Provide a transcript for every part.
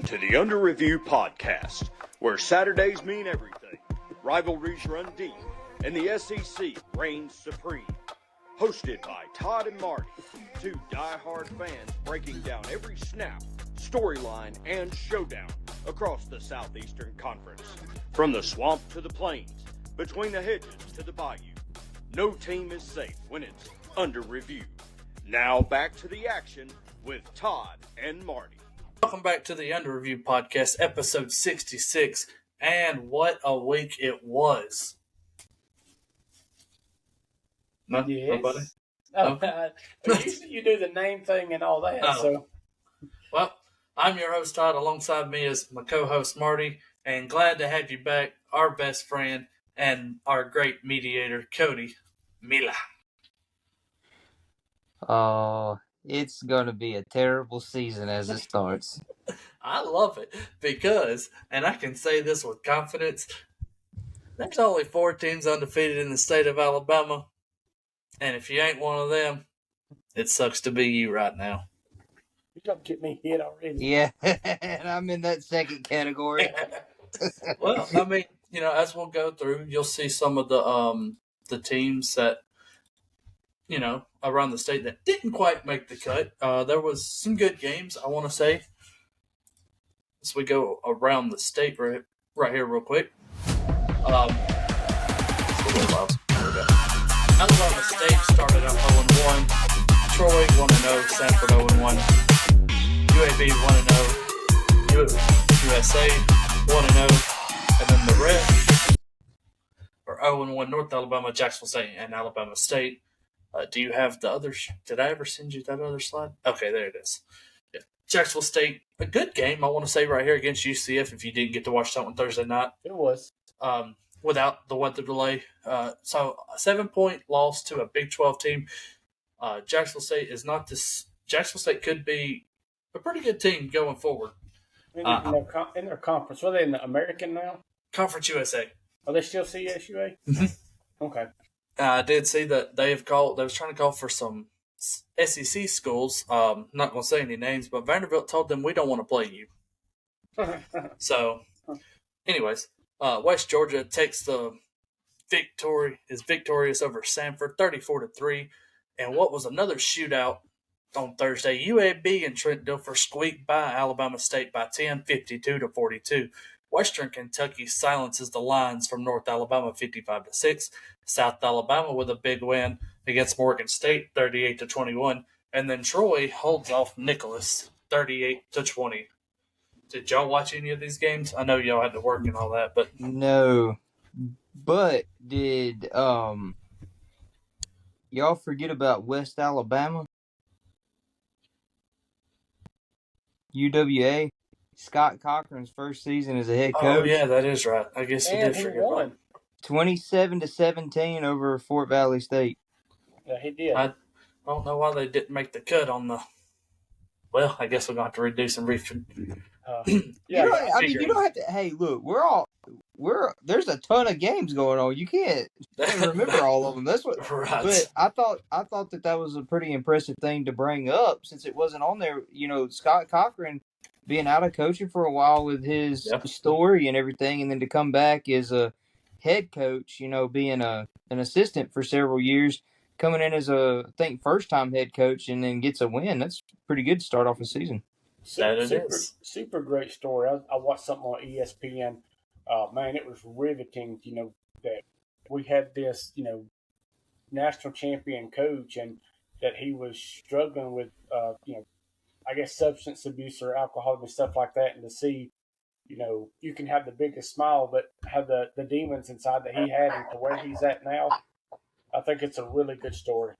to the Under Review podcast, where Saturdays mean everything, rivalries run deep, and the SEC reigns supreme. Hosted by Todd and Marty, two die-hard fans breaking down every snap, storyline, and showdown across the Southeastern Conference. From the swamp to the plains, between the hedges to the bayou, no team is safe when it's under review. Now back to the action with Todd and Marty. Welcome back to the Under Review podcast, episode 66, and what a week it was. No, yes. Nobody? Usually you do the name thing and all that. Oh. So, Well, I'm your host, Todd. Alongside me is my co-host, Marty, and glad to have you back, our best friend and our great mediator, Cody. Mila. Oh, it's going to be a terrible season as it starts. I love it because, and I can say this with confidence, there's only 4 teams undefeated in the state of Alabama. And if you ain't one of them, it sucks to be you right now. you're going to get me hit already. Yeah, and I'm in that second category. Well, I mean, you know, as we'll go through, you'll see some of the teams that, you know, around the state that didn't quite make the cut. There was some good games, I want to say. As we go around the state right here real quick. Alabama State started out 0-1. Troy 1-0. Sanford 0-1. UAB 1-0. USA 1-0. And then the rest are 0-1. North Alabama, Jacksonville State, and Alabama State. Do you have the others? Did I ever send you that other slide? Okay, there it is. Yeah. Jacksonville State, a good game, I want to say, right here against UCF if you didn't get to watch that one Thursday night. It was. Without the weather delay. So a 7-point loss to a Big 12 team. Jacksonville State is not this. Jacksonville State could be a pretty good team going forward. In their conference. Are they in the American now? Conference USA. Are they still CSUA? Mm-hmm. Okay. I did see that they was trying to call for some SEC schools. Not going to say any names, but Vanderbilt told them we don't want to play you. So, anyways. West Georgia takes is victorious over Sanford, 34-3. And what was another shootout on Thursday, UAB and Trent Dilfer squeaked by Alabama State by 10, 52-42. Western Kentucky silences the Lions from North Alabama, 55-6. South Alabama with a big win against Morgan State, 38-21. And then Troy holds off Nicholas, 38-20. Did y'all watch any of these games? I know y'all had to work and all that, but No, but did y'all forget about West Alabama? UWA, Scott Cochran's first season as a head coach. Oh yeah, that is right. I guess he did forget about it. 27-17 over Fort Valley State. Yeah, he did. I don't know why they didn't make the cut on the. Well, I guess we're going to have to redo some Yeah. You don't have to. Hey, look, there's a ton of games going on. You can't remember all of them. That's what. Right. But I thought that was a pretty impressive thing to bring up since it wasn't on there. You know, Scott Cochran being out of coaching for a while with his story and everything, and then to come back as a head coach. You know, being an assistant for several years, coming in as I think first-time head coach, and then gets a win. That's pretty good to start off the season. Super great story. I watched something on ESPN. Man, it was riveting, you know, that we had this, you know, national champion coach and that he was struggling with, you know, I guess substance abuse or alcoholism and stuff like that. And to see, you know, you can have the biggest smile, but have the demons inside that he had and to where he's at now. I think it's a really good story.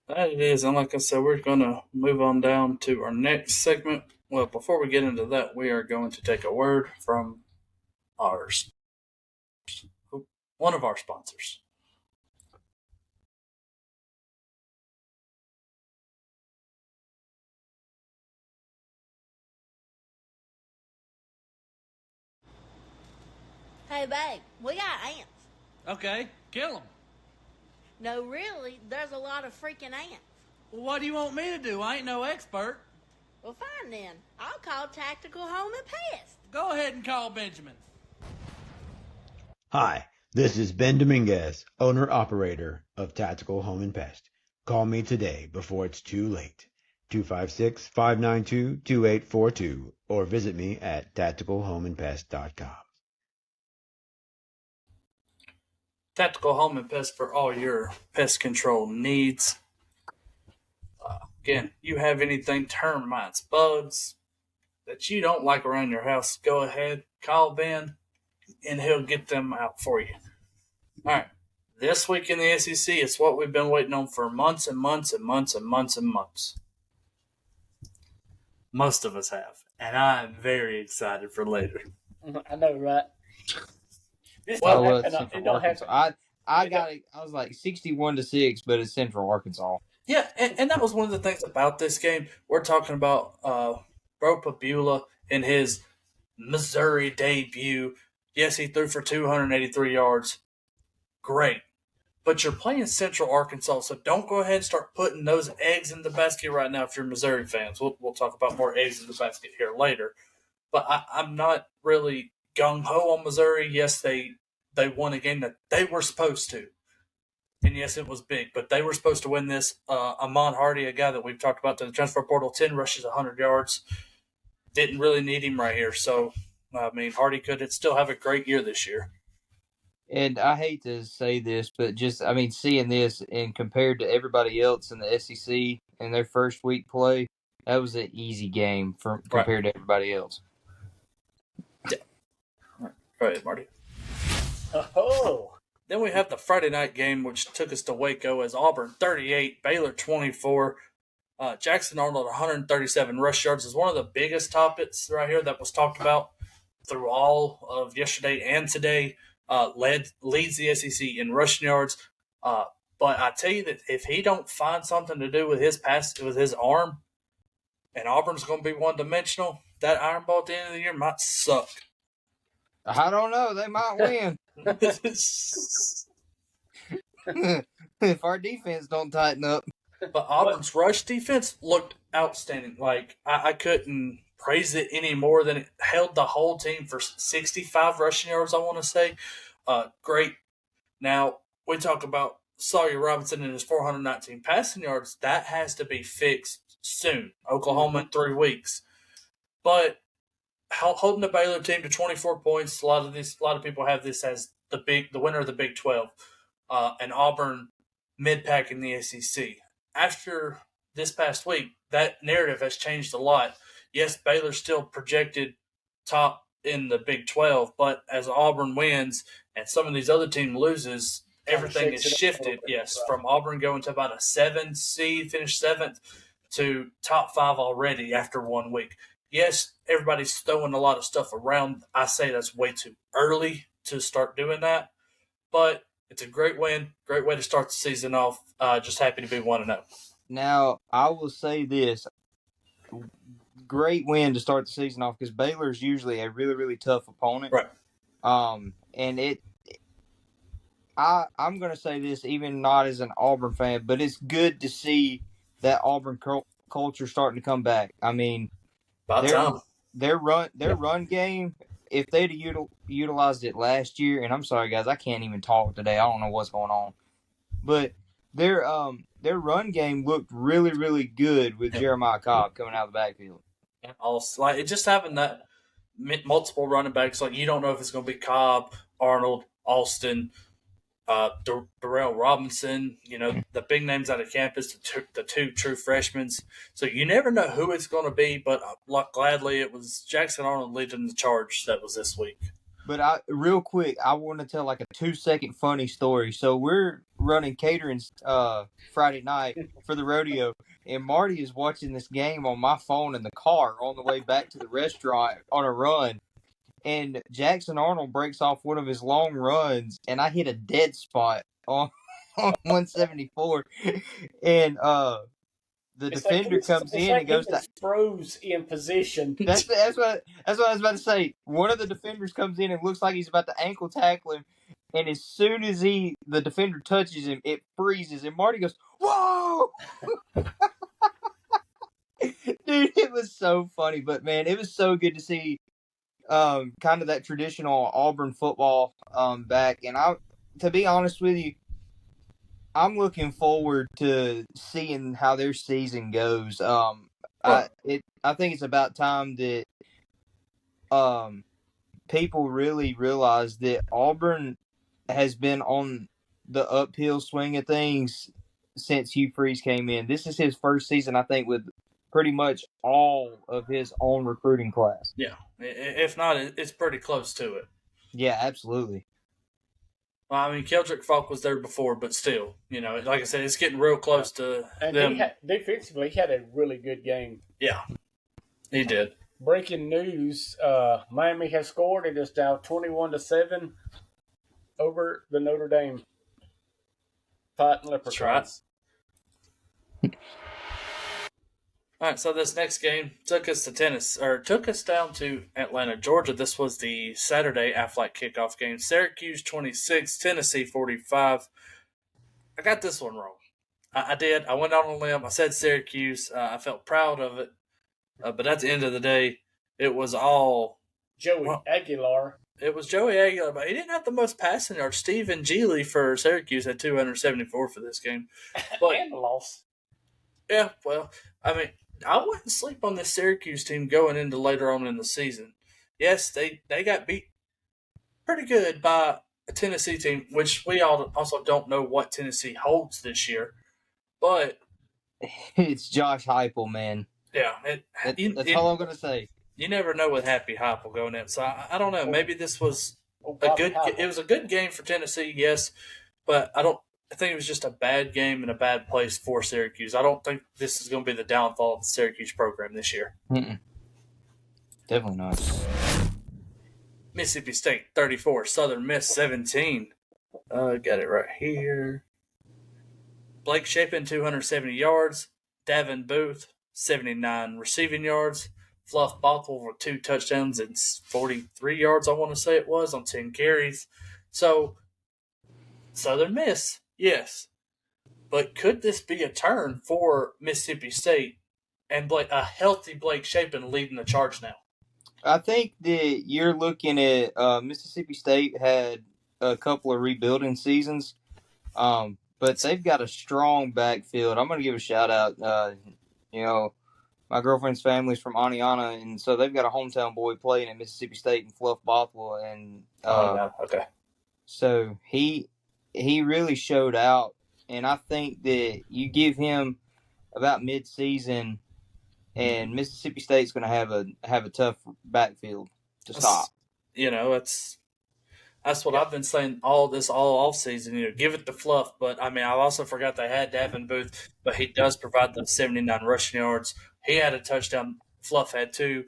That it is, and like I said, we're going to move on down to our next segment. Well, before we get into that, we are going to take a word from one of our sponsors. Hey, babe, we got ants. Okay, kill them. No, really, there's a lot of freaking ants. Well, what do you want me to do? I ain't no expert. Well, fine then. I'll call Tactical Home and Pest. Go ahead and call Benjamin. Hi, this is Ben Dominguez, owner-operator of Tactical Home and Pest. Call me today before it's too late. 256-592-2842 or visit me at tacticalhomeandpest.com. Tactical Home and Pest for all your pest control needs. Again, you have anything termites, bugs that you don't like around your house, go ahead, call Ben, and he'll get them out for you. All right. This week in the SEC, it's what we've been waiting on for months and months and months and months and months. Most of us have. And I'm very excited for later. I know, right? This Well, don't it's happen. It Central don't Arkansas. happen. I got it. I was like 61-6, but it's Central Arkansas. Yeah, and that was one of the things about this game. We're talking about Bro Pabula in his Missouri debut. Yes, he threw for 283 yards. Great. But you're playing Central Arkansas, so don't go ahead and start putting those eggs in the basket right now if you're Missouri fans. We'll talk about more eggs in the basket here later. But I'm not really gung-ho on Missouri. Yes, they won a game that they were supposed to. And yes, it was big, but they were supposed to win this. Amon Hardy, a guy that we've talked about in the transfer portal, 10 rushes, 100 yards. Didn't really need him right here. So, I mean, Hardy could still have a great year this year. And I hate to say this, but just, I mean, seeing this and compared to everybody else in the SEC in their first week play, that was an easy game compared to everybody else. Yeah. Go ahead, Marty. Oh. Then we have the Friday night game, which took us to Waco as Auburn 38, Baylor 24. Jackson Arnold 137 rush yards is one of the biggest topics right here that was talked about through all of yesterday and today. Leads the SEC in rushing yards. But I tell you that if he don't find something to do with his pass, with his arm, and Auburn's going to be one-dimensional, that Iron Bowl at the end of the year might suck. I don't know. They might win. If our defense don't tighten up. But Auburn's rush defense looked outstanding. Like, I couldn't praise it any more than it held the whole team for 65 rushing yards, I want to say. Great. Now, we talk about Sawyer Robinson and his 419 passing yards. That has to be fixed soon. Oklahoma in 3 weeks. But holding the Baylor team to 24 points, a lot of people have this as the winner of the Big 12, and Auburn mid-pack in the SEC. After this past week, that narrative has changed a lot. Yes, Baylor's still projected top in the Big 12, but as Auburn wins and some of these other teams loses, everything is shifted. Yes, from Auburn going to about a 7 seed, finish 7th, to top 5 already after 1 week. Yes, everybody's throwing a lot of stuff around. I say that's way too early to start doing that, but it's a great win, great way to start the season off. Just happy to be 1-0. Now, I will say this. Great win to start the season off because Baylor is usually a really, really tough opponent. Right. And I'm going to say this even not as an Auburn fan, but it's good to see that Auburn culture starting to come back. I mean, their run game, if they'd have utilized it last year, and I'm sorry guys, I can't even talk today. I don't know what's going on, but their run game looked really, really good with Jeremiah Cobb coming out of the backfield. And also, like, it just having that multiple running backs, like you don't know if it's going to be Cobb, Arnold, Austin, Darrell Robinson, the big names out of campus, the two true freshmen. So you never know who it's going to be, but gladly it was Jackson Arnold leading the charge that was this week. But real quick, I want to tell like a 2-second funny story. So we're running catering Friday night for the rodeo, and Marty is watching this game on my phone in the car on the way back to the restaurant on a run. And Jackson Arnold breaks off one of his long runs, and I hit a dead spot on 174. And the defender comes in and goes to froze in position. That's what I was about to say. One of the defenders comes in and looks like he's about to ankle tackle him, and as soon as the defender touches him, it freezes, and Marty goes, "Whoa!" Dude, it was so funny, but man, it was so good to see kind of that traditional Auburn football back. And to be honest with you, I'm looking forward to seeing how their season goes. I think it's about time that people really realize that Auburn has been on the uphill swing of things since Hugh Freeze came in. This is his first season, I think, with pretty much all of his own recruiting class. Yeah. If not, it's pretty close to it. Yeah, absolutely. Well, I mean, Keldrick Falk was there before, but still, like I said, it's getting real close to them. Defensively, he had a really good game. Yeah, he did. Breaking news, Miami has scored. It is now 21-7 over the Notre Dame Fighting Leprechauns. That's right. All right, so this next game took us down to Atlanta, Georgia. This was the Saturday Aflac kickoff game. Syracuse 26, Tennessee 45. I got this one wrong. I did. I went out on a limb. I said Syracuse. I felt proud of it. But at the end of the day, it was all Joey Aguilar. It was Joey Aguilar, but he didn't have the most passing yards. Stephen Geely for Syracuse had 274 for this game. But, and a loss. Yeah, well, I mean, I wouldn't sleep on this Syracuse team going into later on in the season. Yes, they got beat pretty good by a Tennessee team, which we also don't know what Tennessee holds this year. But it's Josh Heupel, man. Yeah, that's all I'm going to say. You never know with Happy Heupel going in. So I don't know. Maybe this was it was a good game for Tennessee, yes, but I think it was just a bad game in a bad place for Syracuse. I don't think this is going to be the downfall of the Syracuse program this year. Definitely not. Mississippi State 34, Southern Miss 17. Got it right here. Blake Shapen 270 yards. Davin Booth 79 receiving yards. Fluff Bothwell with 2 touchdowns and 43 yards, I want to say it was, on 10 carries. So, Southern Miss, yes. But could this be a turn for Mississippi State and a healthy Blake Shapen leading the charge now? I think that you're looking at Mississippi State had a couple of rebuilding seasons, but they've got a strong backfield. I'm going to give a shout out. My girlfriend's family's from Aniana, and so they've got a hometown boy playing at Mississippi State in Fluff Bothwell, and okay. So he really showed out, and I think that you give him about mid-season, and Mississippi State's going to have a tough backfield to stop. That's what I've been saying all offseason. Give it to Fluff, but I mean, I also forgot they had Davin Booth, but he does provide the 79 rushing yards. He had a touchdown. Fluff had 2.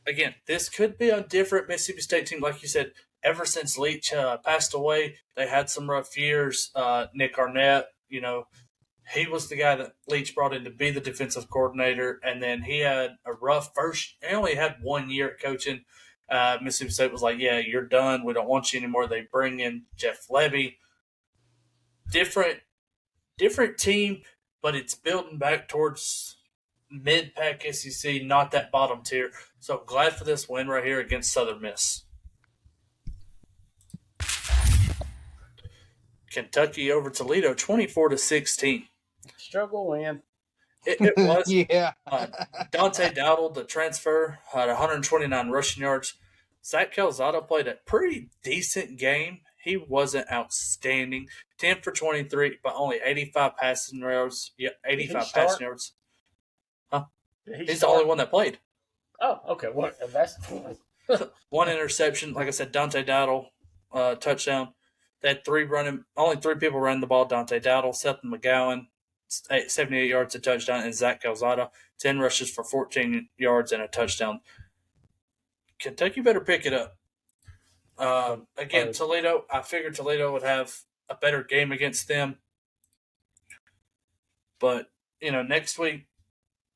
Again, this could be a different Mississippi State team, like you said. Ever since Leach passed away, they had some rough years. Nick Arnett, he was the guy that Leach brought in to be the defensive coordinator, and then he had a rough first. He only had 1 year at coaching. Mississippi State was like, yeah, you're done. We don't want you anymore. They bring in Jeff Levy. Different team, but it's building back towards mid-pack SEC, not that bottom tier. So glad for this win right here against Southern Miss. Kentucky over Toledo, 24-16. Struggle win. It was. Yeah. Dante Dowdle, the transfer, had 129 rushing yards. Zach Calzada played a pretty decent game. He wasn't outstanding. 10 for 23, but only 85 passing yards. Yeah, 85 passing yards. Huh? He's the only one that played. Oh, okay. What? That's 1 interception. Like I said, Dante Dowdle, touchdown. They had only 3 people running the ball. Dante Dowdle, Seth McGowan, 78 yards, a touchdown, and Zach Calzada, 10 rushes for 14 yards and a touchdown. Kentucky better pick it up. Again, Toledo, I figured Toledo would have a better game against them. But, next week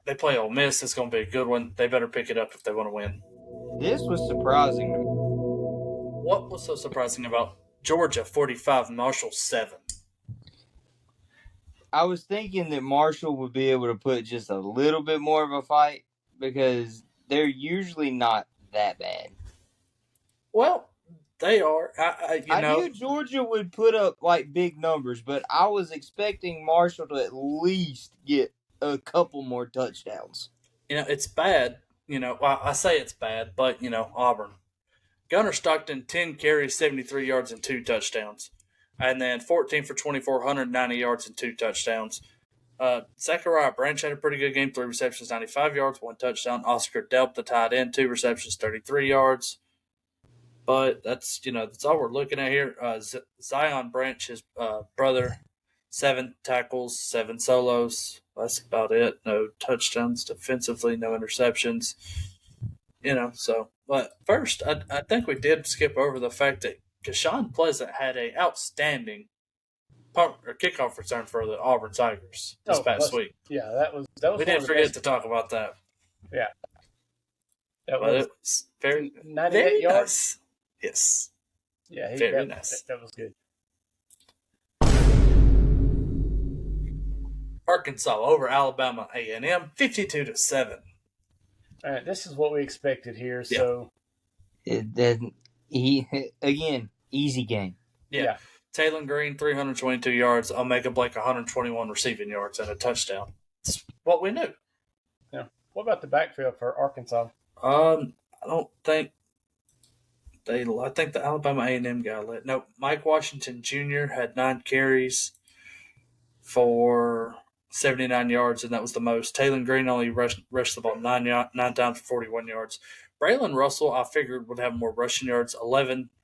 they play Ole Miss. It's going to be a good one. They better pick it up if they want to win. This was surprising to me. What was so surprising about Georgia 45, Marshall 7? I was thinking that Marshall would be able to put just a little bit more of a fight because they're usually not that bad. Well, they are. I knew Georgia would put up like big numbers, but I was expecting Marshall to at least get a couple more touchdowns. It's bad. Well, I say it's bad, but Auburn. Gunnar Stockton, 10 carries, 73 yards, and 2 touchdowns. And then 14 for 24, 190 yards, and 2 touchdowns. Zachariah Branch had a pretty good game, 3 receptions, 95 yards, 1 touchdown. Oscar Delp, the tight end, 2 receptions, 33 yards. But that's all we're looking at here. Zion Branch, his brother, 7 tackles, 7 solos. That's about it. No touchdowns defensively, no interceptions. But first, I think we did skip over the fact that Keshawn Pleasant had an outstanding punt or kickoff return for the Auburn Tigers this past week. Yeah, that was. We didn't forget to talk about that. Yeah, it was very 98 yards. Nice. Yes. Yeah, very nice. That was good. Arkansas over Alabama A&M, 52-7. All right, this is what we expected here. So, Again, easy game. Yeah. Taylor Green, 322 yards. Omega Blake, 121 receiving yards and a touchdown. That's what we knew. Yeah. What about the backfield for Arkansas? I don't think I think the Alabama A&M guy let. No, Mike Washington Jr. had 9 carries for 79 yards, and that was the most. Taylor Green only rushed the ball 9 times for 41 yards. Braylon Russell, I figured, would have more rushing yards.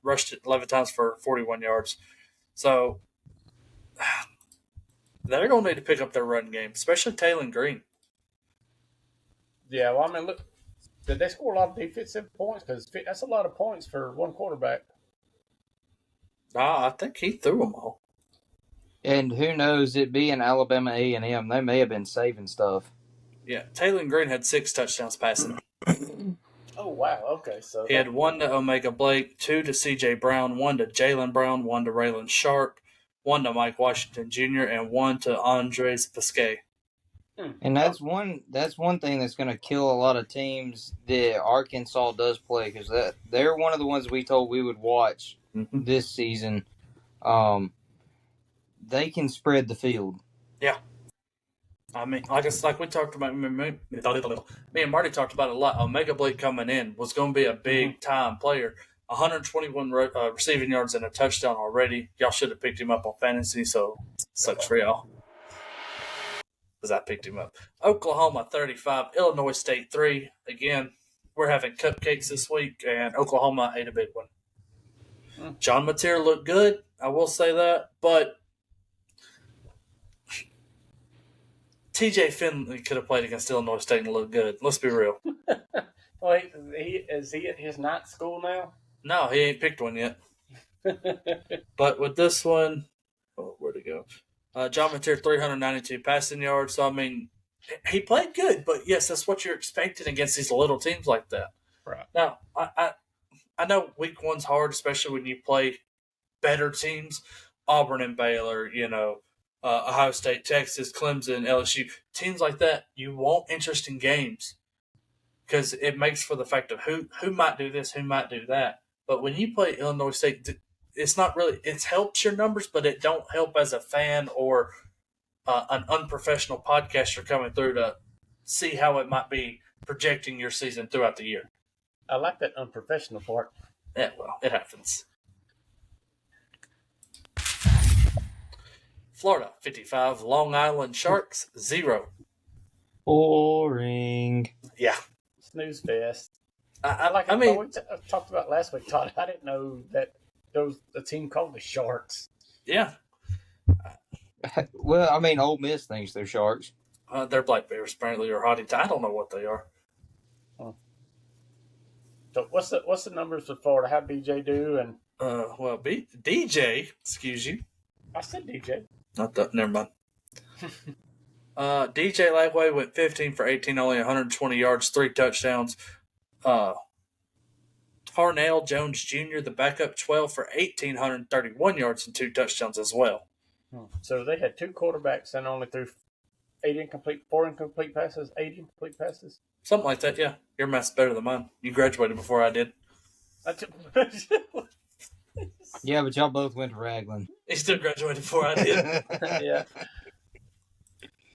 Rushed it 11 times for 41 yards. So they're going to need to pick up their run game, especially Taylor Green. Yeah, well, I mean, look, did they score a lot of defensive points? Because that's a lot of points for one quarterback. I think he threw them all. And who knows, it being Alabama A&M, they may have been saving stuff. Yeah, Taylor Green had 6 touchdowns passing. Oh, wow. Okay. So he had 1 to Omega Blake, 2 to C.J. Brown, 1 to Jalen Brown, 1 to Raylan Sharp, 1 to Mike Washington Jr., and 1 to Andres Pesquet. And that's one thing that's going to kill a lot of teams that Arkansas does play, because they're one of the ones we told we would watch this season. They can spread the field. Yeah. I mean, like we talked about, me and Marty talked about it a lot. Omega Blake coming in was going to be a big-time player. 121 receiving yards and a touchdown already. Y'all should have picked him up on fantasy, so sucks for y'all. Because I picked him up. Oklahoma 35, Illinois State 3. Again, we're having cupcakes this week, and Oklahoma ate a big one. John Mateer looked good, I will say that, but TJ Finley could have played against Illinois State and looked good. Let's be real. Wait, is he at his night school now? No, he ain't picked one yet. But with this one, where'd it go? John Mateer, 392 passing yards. So, I mean, he played good, but yes, that's what you're expecting against these little teams like that. Right. Now, I know week 1's hard, especially when you play better teams. Auburn and Baylor, Ohio State, Texas, Clemson, LSU. Teams like that, you want interesting games because it makes for the fact of who might do this, who might do that. But when you play Illinois State, it's not really – it helps your numbers, but it don't help as a fan or an unprofessional podcaster coming through to see how it might be projecting your season throughout the year. I like that unprofessional part. Yeah, well, it happens. Florida, 55. Long Island Sharks, 0. Boring. Yeah. Snooze fest. I mean, we talked about last week, Todd. I didn't know that there was a team called the Sharks. Yeah. Well, I mean, Ole Miss thinks they're Sharks. They're Black Bears, apparently, or Hottie. I don't know what they are. So what's the numbers for Florida? How DJ do? And DJ, excuse you. I said DJ. Not that. Never mind. DJ Lagway went 15 for 18, only 120 yards, 3 touchdowns. Harnell Jones Jr., the backup, 12 for 1,831 yards and 2 touchdowns as well. So they had 2 quarterbacks and only threw 4 incomplete passes, 8 incomplete passes. Something like that, yeah. Your math's better than mine. You graduated before I did. Yeah, but y'all both went to Raglan. He still graduated before I did. Yeah.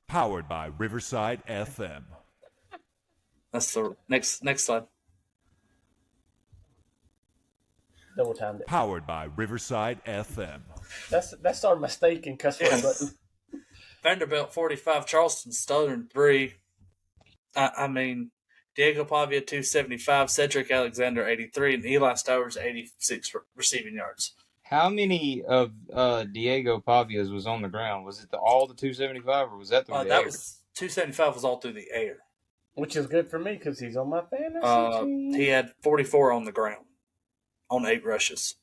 Powered by Riverside FM. That's the next slide. Double timed it. Powered by Riverside FM. That's our mistake in cuss word button. Vanderbilt 45, Charleston Southern 3. I mean, Diego Pavia 275, Cedric Alexander 83, and Eli Stowers 86 receiving yards. How many of Diego Pavia's was on the ground? Was it all the 275, or was that through the air? Was 275 was all through the air. Which is good for me because he's on my fantasy team. He had 44 on the ground on 8 rushes.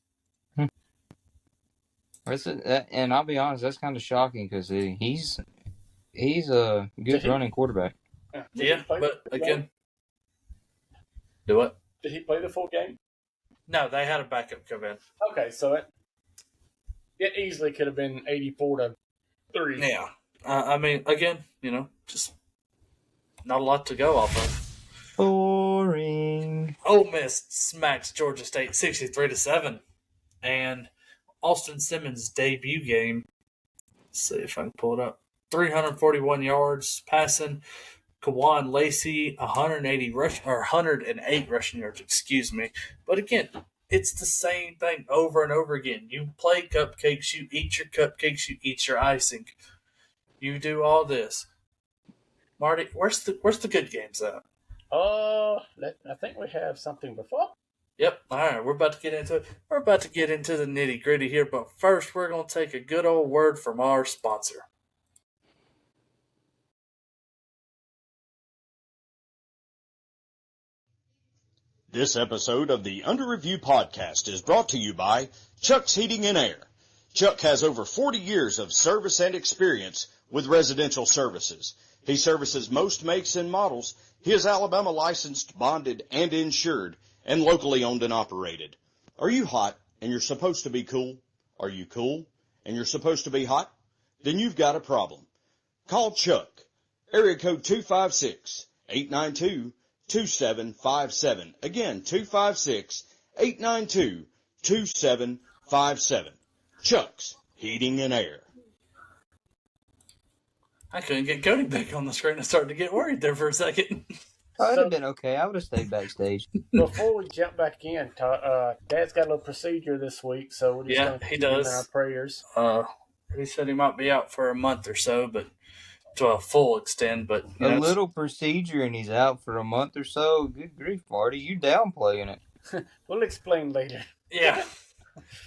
And I'll be honest, that's kind of shocking because he's a good running quarterback. Yeah, but again, do what? Did he play the full game? No, they had a backup come in. Okay, so it easily could have been 84-3. Yeah. I mean, again, just not a lot to go off of. Boring. Ole Miss smacks Georgia State 63-7. And Austin Simmons' debut game, let's see if I can pull it up, 341 yards passing. Kawan Lacey, 108 rushing yards, excuse me. But again, it's the same thing over and over again. You play cupcakes, you eat your cupcakes, you eat your icing. You do all this. Marty, where's the good games at? I think we have something before. Yep. All right, we're about to get into it. We're about to get into the nitty gritty here, but first we're going to take a good old word from our sponsor. This episode of the Under Review podcast is brought to you by Chuck's Heating and Air. Chuck has over 40 years of service and experience with residential services. He services most makes and models. He is Alabama licensed, bonded, and insured, and locally owned and operated. Are you hot and you're supposed to be cool? Are you cool and you're supposed to be hot? Then you've got a problem. Call Chuck. Area code 256-892-2757. Again, 256-892-2757. Chuck's Heating and Air. I couldn't get Cody back on the screen. I started to get worried there for a second. Oh, it'd have been okay. I would have stayed backstage. Before we jump back in, Dad's got a little procedure this week, so we're just going to keep him in our prayers. He said he might be out for a month or so, but to a full extent. But a little procedure, and he's out for a month or so. Good grief, Marty! You downplaying it. We'll explain later. Yeah,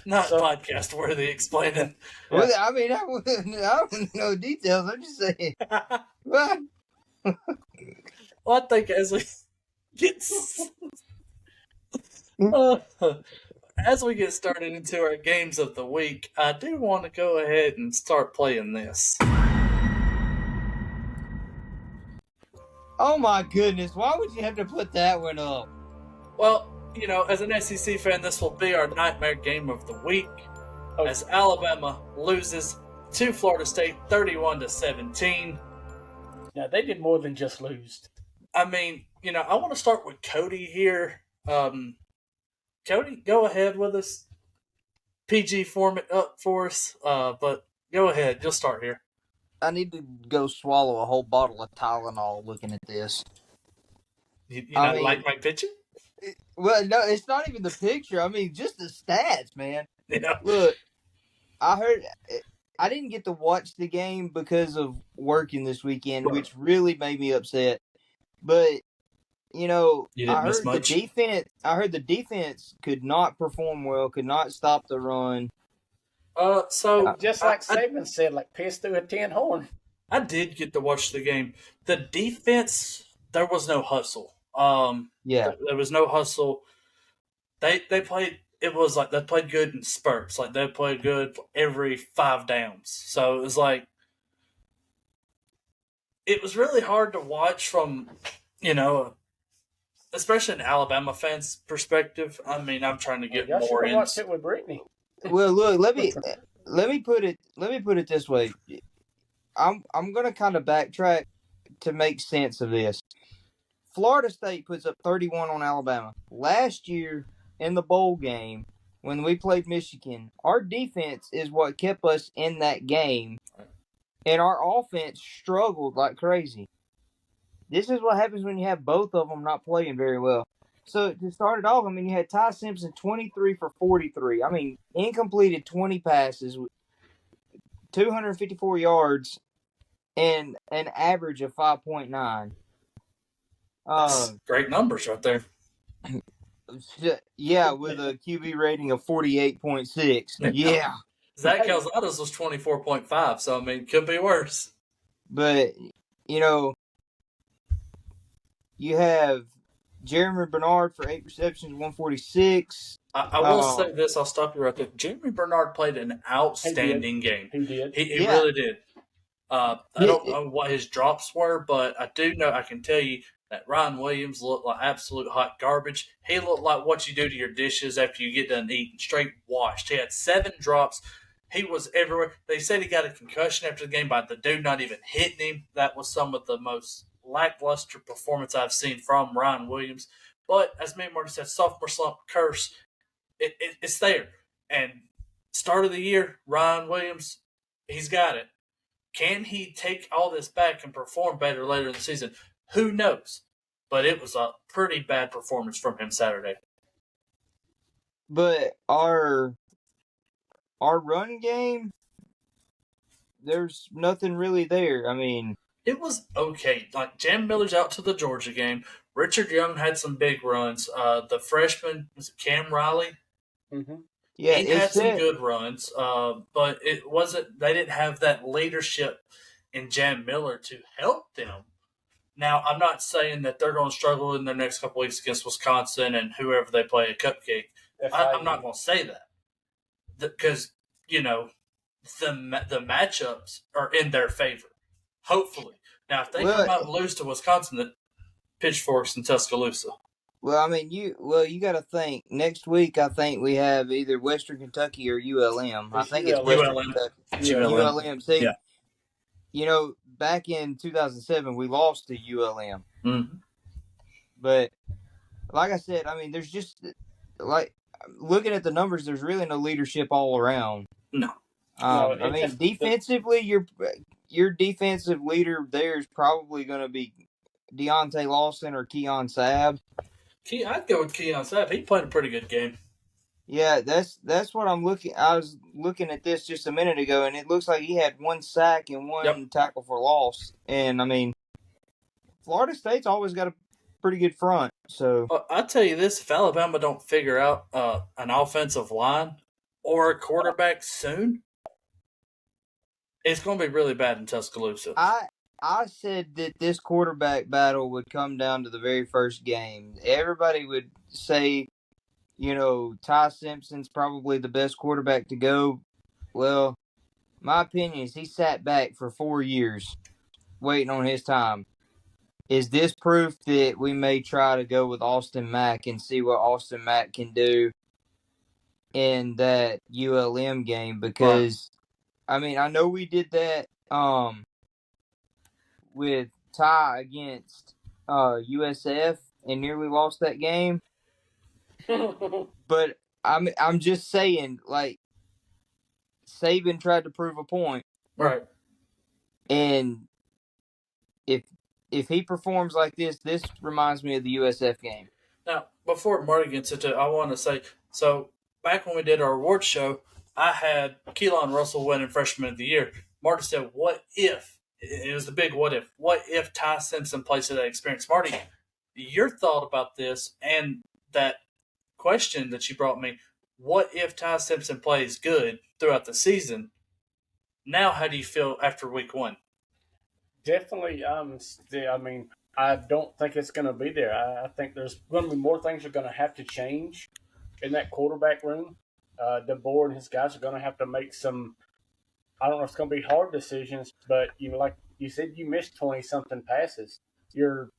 not podcast worthy explaining. Well, I mean, I don't know details. I'm just saying. What? Well, I think as we get started into our games of the week, I do want to go ahead and start playing this. Oh my goodness! Why would you have to put that one up? Well, as an SEC fan, this will be our nightmare game of the week, as Alabama loses to Florida State 31-17. Now they did more than just lose. I mean, I want to start with Cody here. Cody, go ahead with us. PG form it up for us, but go ahead. You'll start here. I need to go swallow a whole bottle of Tylenol looking at this. You not like my picture? Well, no, it's not even the picture. I mean, just the stats, man. Yeah. Look, I didn't get to watch the game because of working this weekend, which really made me upset. But, you didn't miss much. I heard the defense could not perform well, could not stop the run. So just like Saban said, like Pest through a tin horn. I did get to watch the game. The defense, there was no hustle. Yeah, there was no hustle. They played. It was like they played good in spurts. Like they played good every 5 downs. So it was like it was really hard to watch from, especially an Alabama fan's perspective. I mean, I'm trying to get more into. Watch it with Brittany. Well, look, let me put it this way. I'm gonna kind of backtrack to make sense of this. Florida State puts up 31 on Alabama. Last year in the bowl game, when we played Michigan, our defense is what kept us in that game, and our offense struggled like crazy. This is what happens when you have both of them not playing very well. So to start it off, I mean, you had Ty Simpson 23 for 43. I mean, incompleted 20 passes, 254 yards, and an average of 5.9. Great numbers right there. Yeah, with a QB rating of 48.6. Yeah. Zach Calzada's was 24.5, so I mean, could be worse. But, you know, you have Jeremy Bernard for 8 receptions, 146. I will say this. I'll stop you right there. Jeremy Bernard played an outstanding game. He did. He really did. I don't know what his drops were, but I do know, I can tell you that Ryan Williams looked like absolute hot garbage. He looked like what you do to your dishes after you get done eating, straight washed. He had 7 drops. He was everywhere. They said he got a concussion after the game by the dude not even hitting him. That was some of the most lackluster performance I've seen from Ryan Williams. But as me and Marty said, sophomore slump curse, it's there. And start of the year, Ryan Williams, he's got it. Can he take all this back and perform better later in the season? Who knows? But it was a pretty bad performance from him Saturday. But our run game, there's nothing really there. I mean, it was okay. Like, Jam Miller's out to the Georgia game. Richard Young had some big runs. The freshman, was it Cam Riley? Mm-hmm. Yeah, he had some good runs, but it wasn't. They didn't have that leadership in Jam Miller to help them. Now, I'm not saying that they're going to struggle in their next couple weeks against Wisconsin and whoever they play at Cupcake. I'm not going to say that because, you know, the matchups are in their favor, hopefully. Now, if they come out and lose to Wisconsin, the pitchforks in Tuscaloosa. Well, I mean, you got to think. Next week, I think we have either Western Kentucky or ULM. I think it's Western Kentucky. ULM. See, yeah. You know, back in 2007, we lost to ULM. Mm-hmm. But like I said, I mean, there's just like looking at the numbers. There's really no leadership all around. No. I mean, defensively, your defensive leader there is probably going to be Deontay Lawson or Keon Sabb. I'd go with Keon Sabb. He played a pretty good game. Yeah, that's what I'm looking. I was looking at this just a minute ago, and it looks like he had 1 sack and 1 tackle for loss. And I mean, Florida State's always got a pretty good front. So I tell you this: if Alabama don't figure out an offensive line or a quarterback soon, it's going to be really bad in Tuscaloosa. I said that this quarterback battle would come down to the very first game. Everybody would say, you know, Ty Simpson's probably the best quarterback to go. Well, my opinion is he sat back for 4 years waiting on his time. Is this proof that we may try to go with Austin Mack and see what Austin Mack can do in that ULM game? Because, I mean, I know we did that with Ty against USF and nearly lost that game. But I'm just saying, like, Saban tried to prove a point. Right. And if he performs like this reminds me of the USF game. Now, before Marty gets into it, I want to say, so back when we did our awards show, I had Keelan Russell winning Freshman of the Year. Marty said, what if? It was the big what if. What if Ty Simpson plays to that experience? Marty, your thought about this and that question that you brought me, what if Ty Simpson plays good throughout the season? Now, how do you feel after week 1? Definitely, I mean, I don't think it's going to be there. I think there's going to be more things are going to have to change in that quarterback room. DeBoer and his guys are going to have to make some, I don't know if it's going to be hard decisions, but, you know, like you said, you missed 20-something passes. Your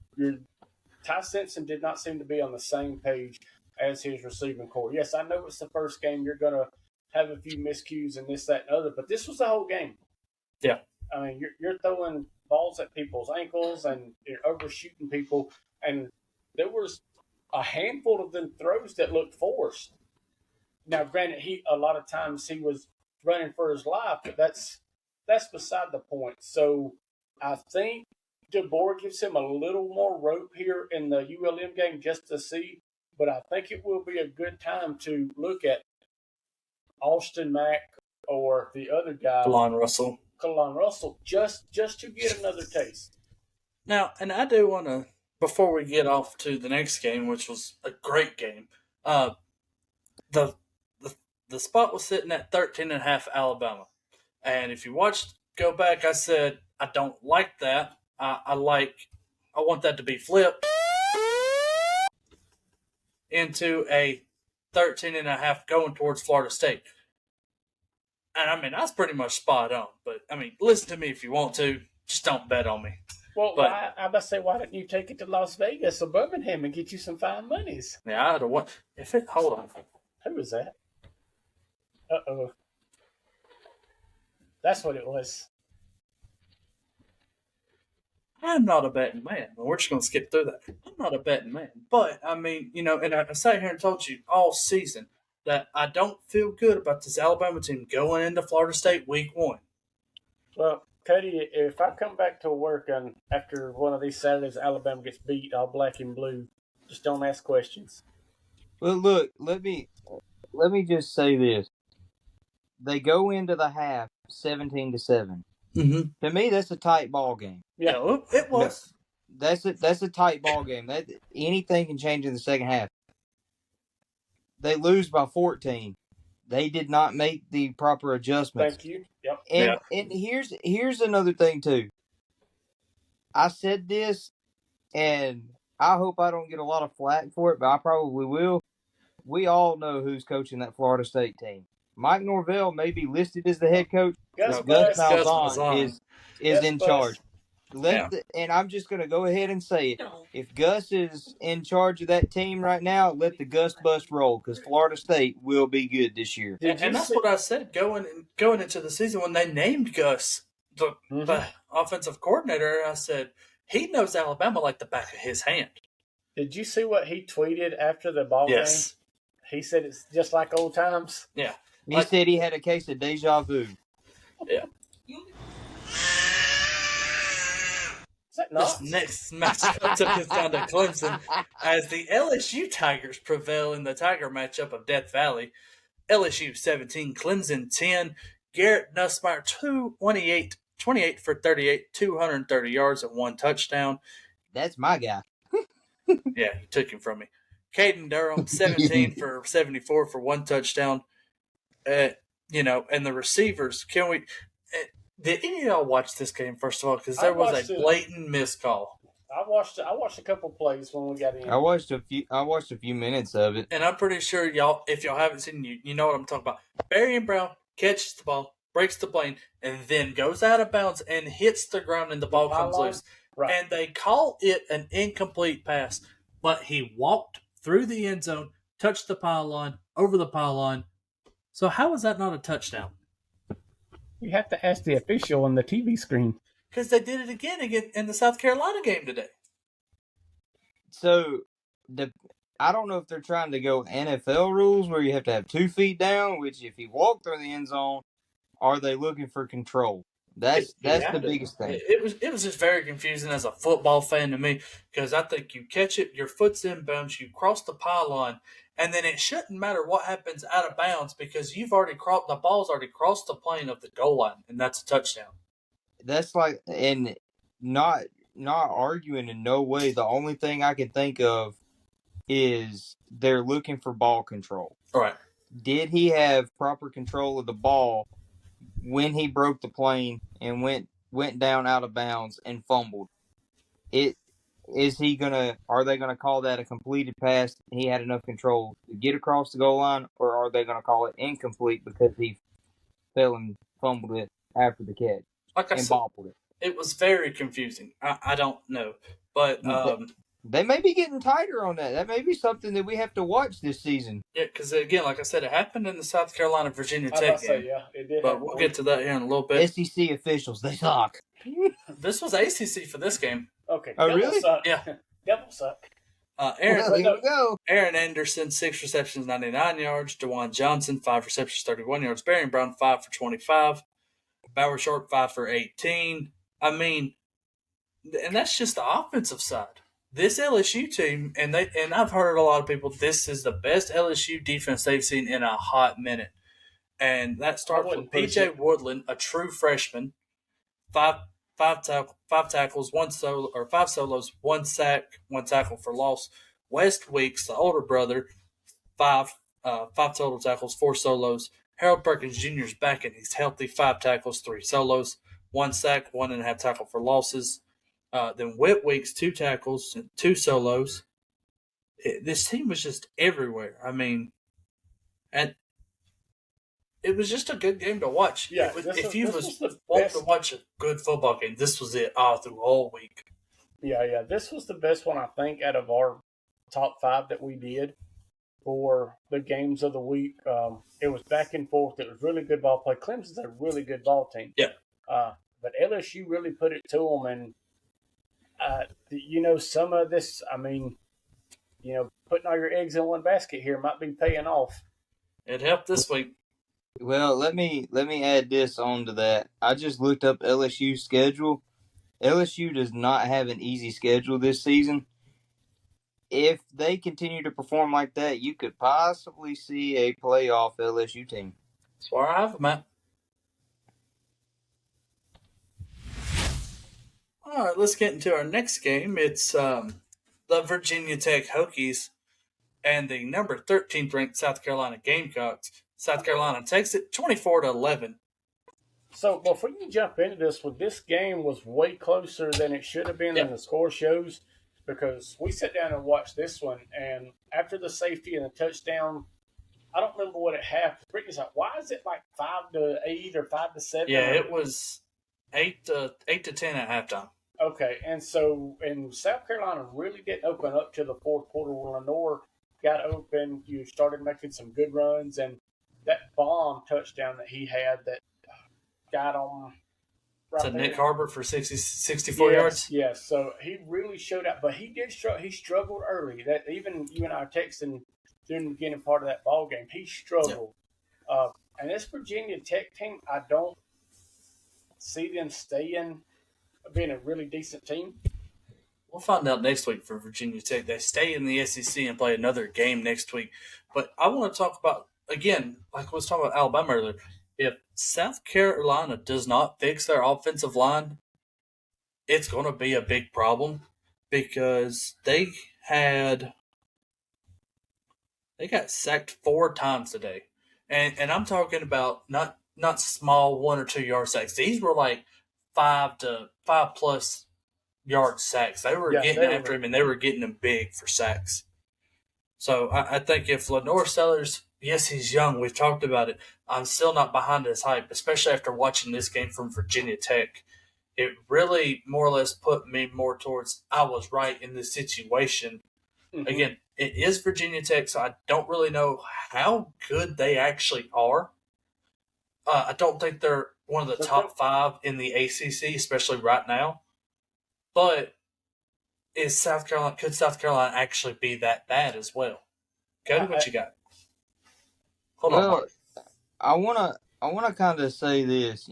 Ty Simpson did not seem to be on the same page as his receiving core. Yes, I know it's the first game. You're going to have a few miscues and this, that, and other. But this was the whole game. Yeah. I mean, you're throwing balls at people's ankles and you're overshooting people. And there was a handful of them throws that looked forced. Now, granted, a lot of times he was running for his life, but that's beside the point. So I think DeBoer gives him a little more rope here in the ULM game just to see. But I think it will be a good time to look at Austin Mack or the other guy, Kalon Russell, just to get another taste. Now, and I do want to, before we get off to the next game, which was a great game, the spot was sitting at 13.5 Alabama. And if you go back, I said, I don't like that. I want that to be flipped into a 13.5 going towards Florida State. And I mean, that's pretty much spot on. But I mean, listen to me if you want to. Just don't bet on me. Well, I about to say, why didn't you take it to Las Vegas or Birmingham and get you some fine monies? Yeah, I'd have won. Hold on. Who was that? Uh-oh. That's what it was. I'm not a betting man. We're just going to skip through that. I'm not a betting man. But, I mean, and I sat here and told you all season that I don't feel good about this Alabama team going into Florida State week 1. Well, Cody, if I come back to work and after one of these Saturdays Alabama gets beat all black and blue, just don't ask questions. Well, look, let me just say this. They go into the half 17-7. Mm-hmm. To me, that's a tight ball game. Yeah, it was. That's a tight ball game. Anything can change in the second half. They lose by 14. They did not make the proper adjustments. Thank you. Yep. And here's another thing too. I said this, and I hope I don't get a lot of flack for it, but I probably will. We all know who's coaching that Florida State team. Mike Norvell may be listed as the head coach. Gus Malzahn is in charge. And I'm just going to go ahead and say it. If Gus is in charge of that team right now, let the Gus bus roll because Florida State will be good this year. And that's what I said going into the season when they named Gus the offensive coordinator. I said he knows Alabama like the back of his hand. Did you see what he tweeted after the ball game? He said it's just like old times. Yeah. He said he had a case of deja vu. Yeah. This next matchup took us down to Clemson as the LSU Tigers prevail in the Tiger matchup of Death Valley. LSU 17, Clemson 10. Garrett Nussmeier 28 for 38, 230 yards and 1 touchdown. That's my guy. Yeah, he took him from me. Caden Durham 17 for 74 for 1 touchdown. And the receivers, did any of y'all watch this game, first of all? Because there was a blatant missed call. I watched a couple plays when we got in. I watched a few minutes of it. And I'm pretty sure y'all, if y'all haven't seen it, you know what I'm talking about. Barry Brown catches the ball, breaks the plane, and then goes out of bounds and hits the ground and the ball comes loose. Right. And they call it an incomplete pass. But he walked through the end zone, touched the pylon, over the pylon. So how is that not a touchdown? You have to ask the official on the TV screen. Because they did it again in the South Carolina game today. So, I don't know if they're trying to go NFL rules where you have to have 2 feet down, which if you walk through the end zone, are they looking for control? That's the biggest thing. It was just very confusing as a football fan to me because I think you catch it, your foot's in bounds, you cross the pylon, and then it shouldn't matter what happens out of bounds because the ball's already crossed the plane of the goal line, and that's a touchdown. That's like, and not arguing in no way. The only thing I can think of is they're looking for ball control. All right. Did he have proper control of the ball when he broke the plane and went down out of bounds and fumbled? Are they gonna call that a completed pass? He had enough control to get across the goal line, or are they gonna call it incomplete because he fell and fumbled it after the catch? Like I said, it was very confusing. I don't know, but They may be getting tighter on that. That may be something that we have to watch this season. Yeah, because again, like I said, it happened in the South Carolina Virginia Tech game. Yeah, it did. But we'll get to that here in a little bit. SEC officials, they suck. This was ACC for this game. Okay. Oh, really? Suck. Yeah. Devil suck. Aaron, Well, here we go. Aaron Anderson, 6 receptions, 99 yards. DeJuan Johnson, 5 receptions, 31 yards. Barry Brown, 5 for 25. Bauer Short, 5 for 18. I mean, and that's just the offensive side. This LSU team, and I've heard a lot of people, this is the best LSU defense they've seen in a hot minute. And that starts with PJ Woodland, a true freshman, five tackles, 5 solos, 1 sack, 1 tackle for loss. West Weeks, the older brother, 5 total tackles, 4 solos. Harold Perkins Jr. is back and he's healthy, 5 tackles, 3 solos, 1 sack, 1.5 tackle for losses. Then Whit Weeks, 2 tackles and 2 solos. This team was just everywhere. I mean, and it was just a good game to watch. Yeah, if you want to watch a good football game, this was it all through all week. Yeah. This was the best one, I think, out of our top 5 that we did for the games of the week. It was back and forth. It was really good ball play. Clemson's a really good ball team. Yeah. But LSU really put it to them. And, some of this, I mean, putting all your eggs in one basket here might be paying off. It helped this week. Well, let me add this on to that. I just looked up LSU's schedule. LSU does not have an easy schedule this season. If they continue to perform like that, you could possibly see a playoff LSU team. That's where I have them at. All right, let's get into our next game. It's the Virginia Tech Hokies and the number 13th ranked South Carolina Gamecocks. South Carolina takes it 24-11. So before you jump into this game was way closer than it should have been than the score shows, because we sat down and watched this one, and after the safety and the touchdown, I don't remember what it happened. Brittany's like, why is it like 5-8 or 5-7? Yeah, it was 8 to 10 at halftime. Okay, and South Carolina really didn't open up to the fourth quarter. When Lenore got open, you started making some good runs, and that bomb touchdown that he had that got on right to Nick Harbor for 64 yards. Yes, so he really showed up, but he did he struggled early. That even you and I were texting during the beginning part of that ball game, he struggled. Yeah. And this Virginia Tech team, I don't see them being a really decent team. We'll find out next week for Virginia Tech. They stay in the SEC and play another game next week. But I want to talk about, again, like I was talking about Alabama earlier, if South Carolina does not fix their offensive line, it's going to be a big problem because they got sacked 4 times today. And I'm talking about not small 1 or 2 yard sacks. These were like 5+ yard sacks. They were getting after him, and they were getting him big for sacks. So I think if Lenore Sellers, yes, he's young. We've talked about it. I'm still not behind his hype, especially after watching this game from Virginia Tech. It really more or less put me more towards I was right in this situation. Mm-hmm. Again, it is Virginia Tech, so I don't really know how good they actually are. I don't think they're one of the top 5 in the ACC, especially right now. But could South Carolina actually be that bad as well? Cody, what you got? Hold on. I wanna kind of say this.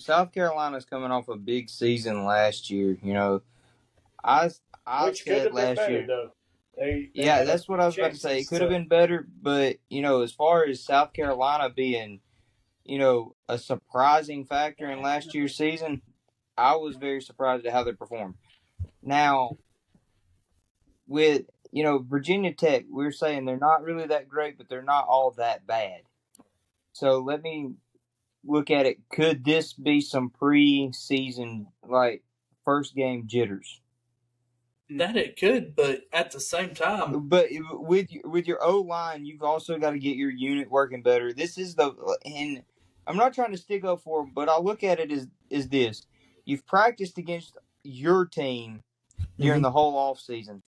South Carolina's coming off a big season last year. I said last year. Though. That's what I was about to say. It could have been better, but as far as South Carolina being, a surprising factor in last year's season, I was very surprised at how they performed. Now, with Virginia Tech, we're saying they're not really that great, but they're not all that bad. So let me look at it. Could this be some pre-season, like, first game jitters? That it could, but at the same time. But with your O-line, you've also got to get your unit working better. And I'm not trying to stick up for them, but I look at it as this. You've practiced against your team during the whole off season.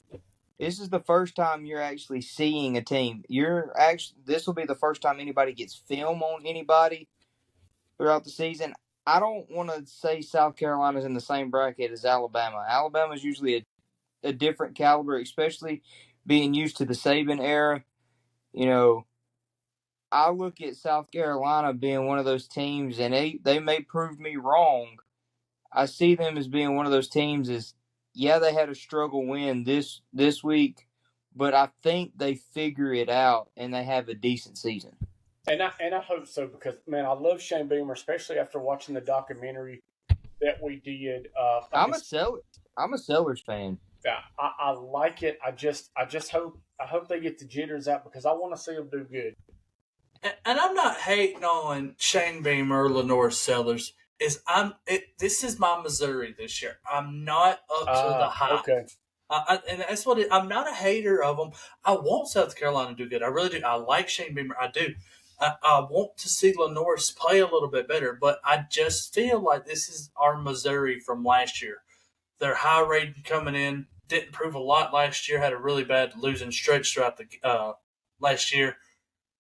This is the first time you're actually seeing a team. This will be the first time anybody gets film on anybody throughout the season. I don't want to say South Carolina's in the same bracket as Alabama. Alabama's usually a different caliber, especially being used to the Saban era. You know, I look at South Carolina being one of those teams, and they may prove me wrong. I see them as being one of those teams they had a struggle win this week, but I think they figure it out and they have a decent season. And I hope so, because, man, I love Shane Beamer, especially after watching the documentary that we did. I'm a Sellers fan. Yeah, I like it. I just hope they get the jitters out, because I want to see them do good. And I'm not hating on Shane Beamer or Lenore Sellers. This is my Missouri this year. I'm not up to the hype. Okay. And that's what I'm not a hater of them. I want South Carolina to do good. I really do. I like Shane Beamer. I do. I want to see Lenore play a little bit better, but I just feel like this is our Missouri from last year. They're high rated coming in. Didn't prove a lot last year. Had a really bad losing stretch throughout the last year.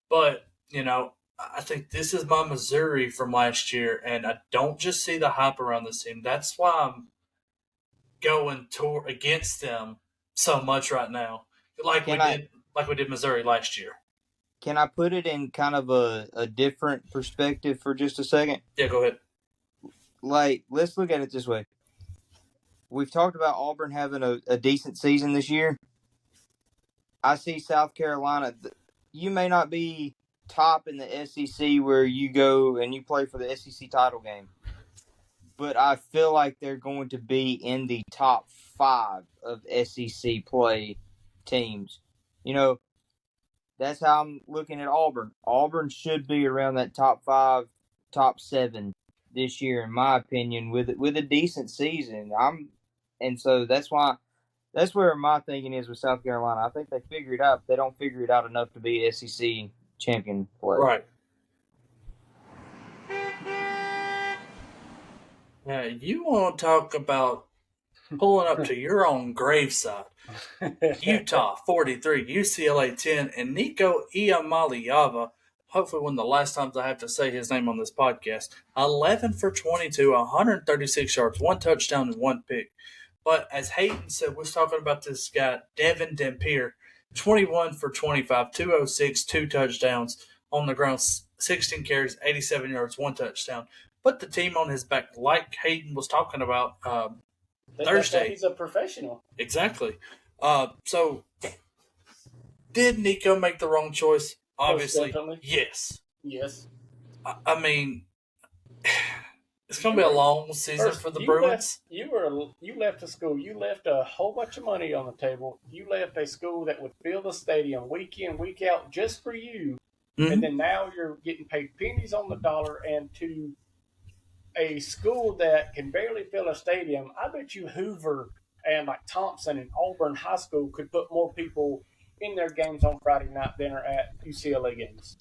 But, you know, I think this is my Missouri from last year, and I don't just see the hype around this team. That's why I'm going against them so much right now, like we did Missouri last year. Can I put it in kind of a different perspective for just a second? Yeah, go ahead. Like, let's look at it this way. We've talked about Auburn having a decent season this year. I see South Carolina. You may not be top in the SEC where you go and you play for the SEC title game, but I feel like they're going to be in the top 5 of SEC play teams. You know, that's how I'm looking at Auburn. Auburn should be around that top 5, top 7 this year, in my opinion, with a decent season. So that's where my thinking is with South Carolina. I think they figure it out. They don't figure it out enough to be SEC champion play. Right. Now, you want to talk about pulling up to your own graveside. Utah 43, UCLA 10, and Nico Iamaleava, hopefully one of the last times I have to say his name on this podcast, 11 for 22, 136 yards, 1 touchdown, and 1 pick. But as Hayden said, we're talking about this guy, Devin Dampier, 21 for 25, 206, 2 touchdowns on the ground, 16 carries, 87 yards, 1 touchdown. Put the team on his back, like Hayden was talking about Thursday. He's a professional. Exactly. So, did Nico make the wrong choice? Obviously, yes. Yes. I mean, it's going to be a long season for the Bruins. You left the school. You left a whole bunch of money on the table. You left a school that would fill the stadium week in, week out just for you. Mm-hmm. And then now you're getting paid pennies on the dollar, and to a school that can barely fill a stadium, I bet you Hoover and like Thompson and Auburn High School could put more people in their games on Friday night than are at UCLA games.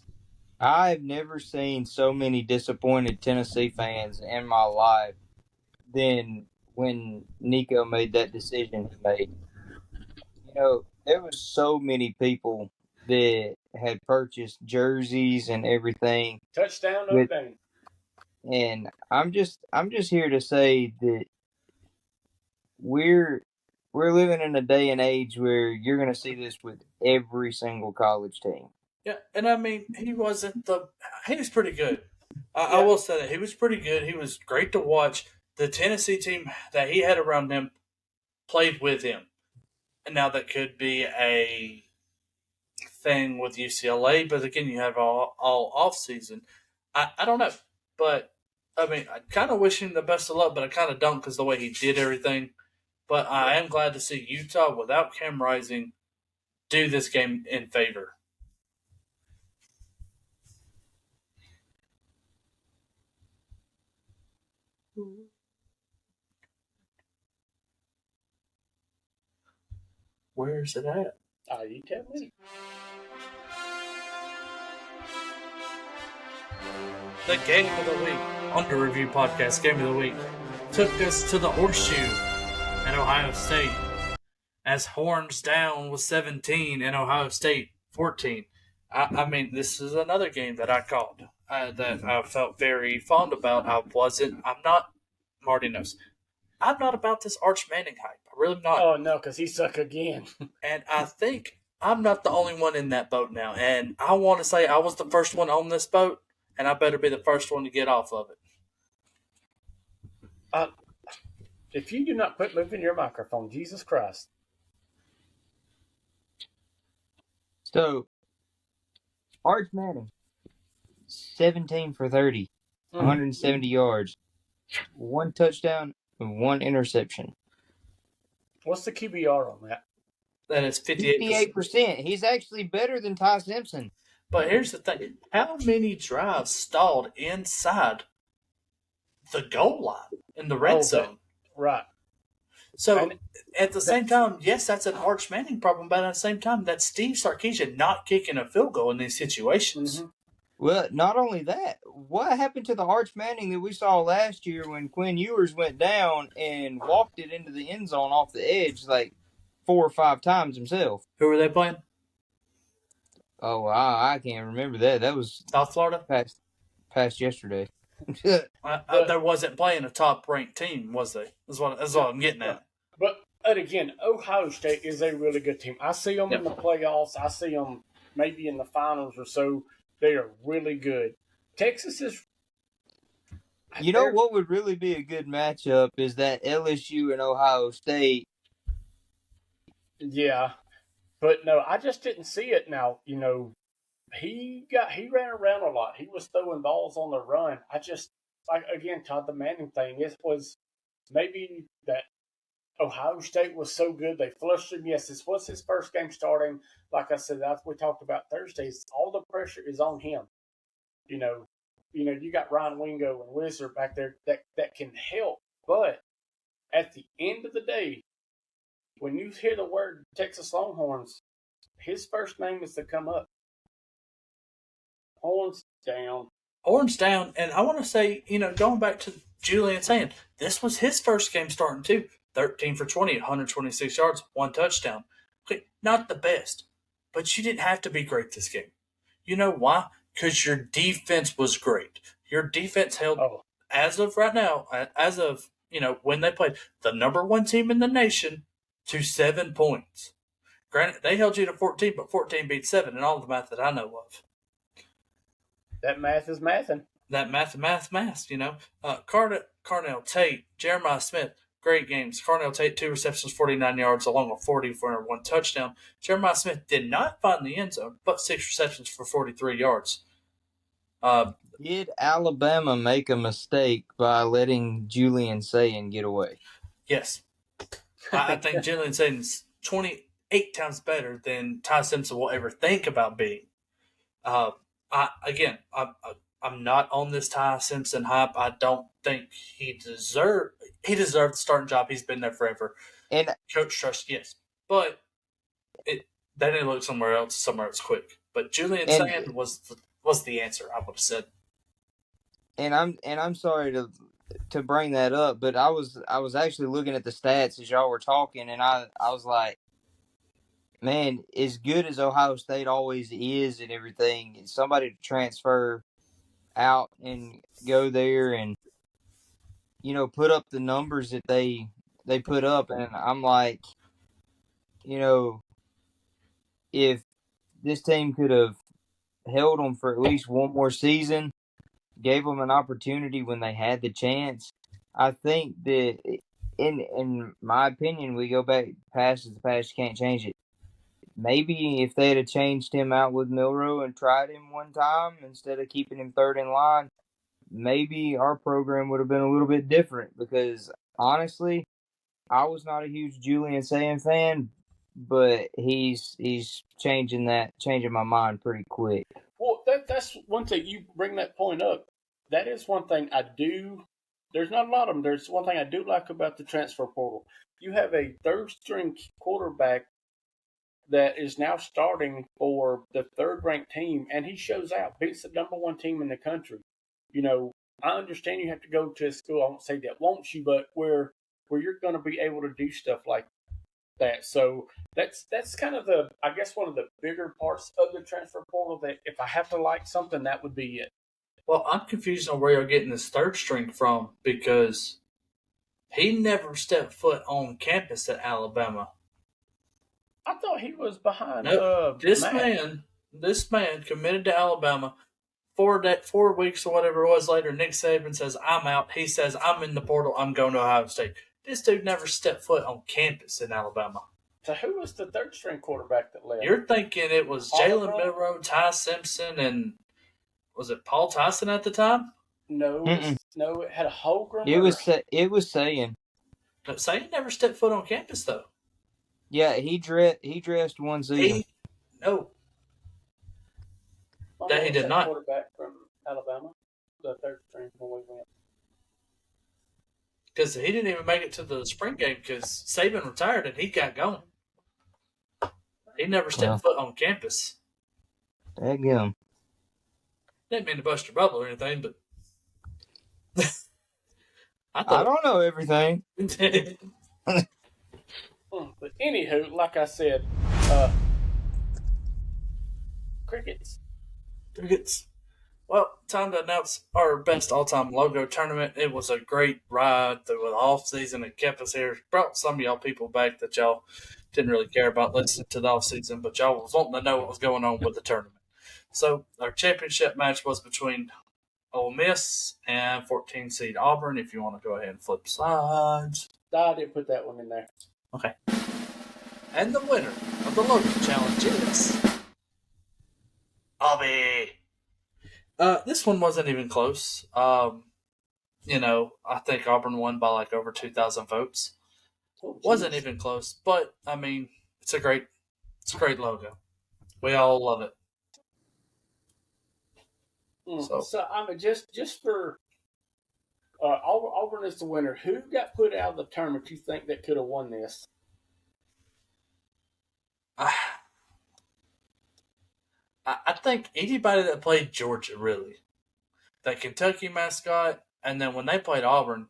I've never seen so many disappointed Tennessee fans in my life than when Nico made that decision he made. You know, there was so many people that had purchased jerseys and everything. Touchdown, no thing. And I'm just here to say that we're living in a day and age where you're going to see this with every single college team. Yeah, and I mean, he was pretty good. I will say that he was pretty good. He was great to watch. The Tennessee team that he had around him played with him. And now that could be a thing with UCLA, but again, you have all off season. I don't know, but I mean, I kind of wish him the best of luck, but I kind of don't because the way he did everything. But I am glad to see Utah without Cam Rising do this game in favor. Where's it at? You tell me. The game of the week, Under Review Podcast Game of the Week, took us to the Horseshoe at Ohio State as Horns down with 17 and Ohio State 14. I mean, this is another game that I called that I felt very fond about. I'm not, Marty knows, I'm not about this Arch Manning hype. I really am not. Oh, no, because he suck again. And I think I'm not the only one in that boat now. And I want to say I was the first one on this boat, and I better be the first one to get off of it. If you do not quit moving your microphone, Jesus Christ. So, Arch Manning, 17 for 30, 170 yards, 1 touchdown, and 1 interception. What's the QBR on that? That is 58%. 58%. He's actually better than Ty Simpson. But here's the thing. How many drives stalled inside the goal line in the red zone? Right. So, at the same time, yes, that's an Arch Manning problem, but at the same time, that's Steve Sarkisian not kicking a field goal in these situations. Mm-hmm. Well, not only that, what happened to the Arch Manning that we saw last year when Quinn Ewers went down and walked it into the end zone off the edge like 4 or 5 times himself? Who were they playing? Oh, I can't remember that. That was South Florida? Past yesterday. There wasn't playing a top-ranked team, was they? That's what I'm getting at. But again, Ohio State is a really good team. I see them in the playoffs. I see them maybe in the finals or so. They are really good. Texas is... You know what would really be a good matchup is that LSU and Ohio State. Yeah. But no, I just didn't see it now. You know, he ran around a lot. He was throwing balls on the run. I just, like, again, Todd, the Manning thing, it was maybe that Ohio State was so good they flushed him. Yes, this was his first game starting. Like I said, that's what we talked about Thursdays. All the pressure is on him. You know, you got Ryan Wingo and Wizard back there that can help. But at the end of the day, when you hear the word Texas Longhorns, his first name is to come up. Horns down. Horns down. And I want to say, going back to Julian saying, this was his first game starting too. 13 for 20, 126 yards, 1 touchdown. Okay, not the best, but you didn't have to be great this game. You know why? Because your defense was great. Your defense held, as of right now, when they played the number 1 team in the nation to 7 points. Granted, they held you to 14, but 14 beat 7 in all the math that I know of. That math is mathing. That math, Carnell Tate, Jeremiah Smith, great games. Carnell Tate, 2 receptions, 49 yards, along with 40 for 1 touchdown. Jeremiah Smith did not find the end zone, but 6 receptions for 43 yards. Did Alabama make a mistake by letting Julian Sayin get away? Yes. I think Julian Sayin's 28 times better than Ty Simpson will ever think about being. I'm not on this Ty Simpson hype. I don't think he deserved the starting job. He's been there forever. And Coach trust, yes. But they need to look somewhere else quick. But Julian Sayin was the answer, I would have said. And I'm sorry to bring that up, but I was actually looking at the stats as y'all were talking, and I was like, man, as good as Ohio State always is and everything, somebody to transfer out and go there and put up the numbers that they put up, and I'm like, if this team could have held them for at least one more season, gave them an opportunity when they had the chance, I think that in my opinion, we go back, past is the past, you can't change it. Maybe if they'd have changed him out with Milroe and tried him one time instead of keeping him third in line, maybe our program would have been a little bit different, because honestly, I was not a huge Julian Sayin fan, but he's changing my mind pretty quick. Well, that's one thing. You bring that point up. That is one thing I do. There's not a lot of them. There's one thing I do like about the transfer portal. You have a third-string quarterback that is now starting for the third-ranked team, and he shows out, beats the number 1 team in the country. I understand you have to go to a school, I won't say that wants you, but where you're going to be able to do stuff like that. So that's kind of I guess one of the bigger parts of the transfer portal that if I have to like something, that would be it. Well, I'm confused on where you're getting this third string from because he never stepped foot on campus at Alabama. I thought he was behind. Nope. This man committed to Alabama. 4 weeks or whatever it was later, Nick Saban says, I'm out. He says, I'm in the portal. I'm going to Ohio State. This dude never stepped foot on campus in Alabama. So who was the third string quarterback that left? You're thinking it was Jalen Milroe, Ty Simpson, and was it Paul Tyson at the time? No, it had a Holgram. It was saying. But Saban never stepped foot on campus, though. Yeah, he dressed one season. That he did not. Quarterback from Alabama, the third string when we went. Because he didn't even make it to the spring game because Saban retired and he got going. He never stepped foot on campus. Daggum. Didn't mean to bust your bubble or anything, but I don't know everything. But anywho, like I said, crickets. Well, time to announce our best all-time logo tournament. It was a great ride through the off-season. It kept us here. Brought some of y'all people back that y'all didn't really care about listening to the off-season, but y'all was wanting to know what was going on with the tournament. So our championship match was between Ole Miss and 14-seed Auburn, if you want to go ahead and flip sides. I didn't put that one in there. Okay. And the winner of the logo challenge is Aubrey. This one wasn't even close. I think Auburn won by like over 2,000 votes. Wasn't even close, but I mean, it's a great logo. We all love it. So I mean, just for Auburn is the winner. Who got put out of the tournament? You think that could have won this? I think anybody that played Georgia, really. That Kentucky mascot, and then when they played Auburn,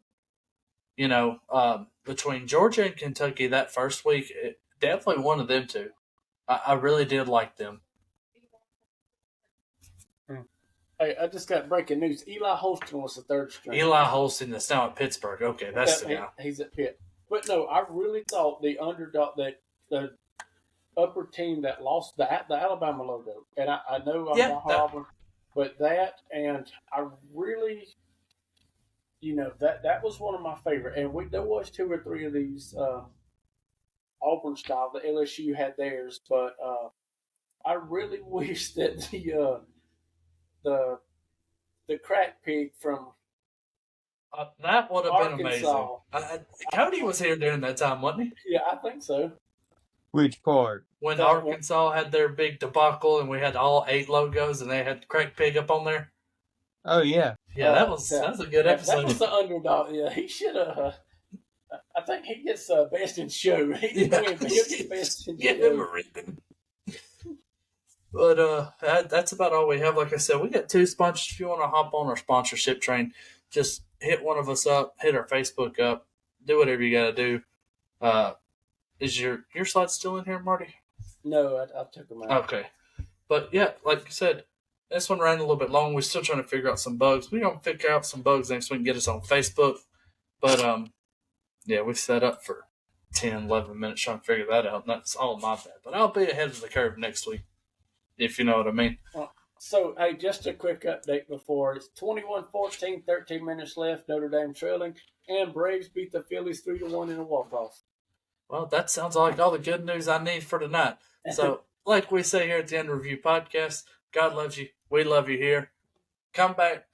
between Georgia and Kentucky that first week, definitely one of them two. I really did like them. Hey, I just got breaking news. Eli Holston was the third string. Eli Holston is now at Pittsburgh. Okay, that's the guy. He's at Pitt. But no, I really thought the underdog, that the upper team that lost the Alabama logo, and I know I'm not Auburn, but that, and I really, that was one of my favorite. And there was 2 or 3 of these Auburn style. The LSU had theirs, but I really wish that the crack pig from that would have been Arkansas. amazing. Cody was here during that time, wasn't he? Yeah, I think so. Which part? When Arkansas had their big debacle and we had all 8 logos and they had Craig Pig up on there. Oh, yeah. Yeah, that was a good episode. That was the underdog. Yeah, he should have. I think he gets best in show. He'll get best in show. Give him a ribbon. But that's about all we have. Like I said, we got 2 sponsors. If you want to hop on our sponsorship train, just hit one of us up, hit our Facebook up, do whatever you got to do. Is your slide still in here, Marty? No, I took them out. Okay. But yeah, like I said, this one ran a little bit long. We're still trying to figure out some bugs. We're going to figure out some bugs next week and get us on Facebook. But we set up for 10, 11 minutes trying to figure that out. And that's all my bad. But I'll be ahead of the curve next week, if you know what I mean. So, hey, just a quick update before. It's 21-14, 13 minutes left. Notre Dame trailing. And Braves beat the Phillies 3-1 in a walk-off. Well, that sounds like all the good news I need for tonight. So, like we say here at the End Review Podcast, God loves you. We love you here. Come back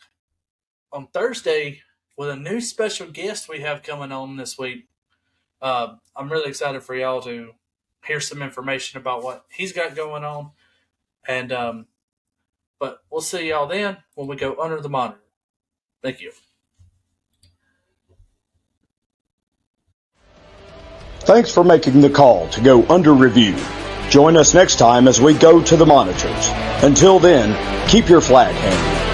on Thursday with a new special guest we have coming on this week. I'm really excited for y'all to hear some information about what he's got going on. And but we'll see y'all then when we go under the monitor. Thank you. Thanks for making the call to go under review. Join us next time as we go to the monitors. Until then, keep your flag handy.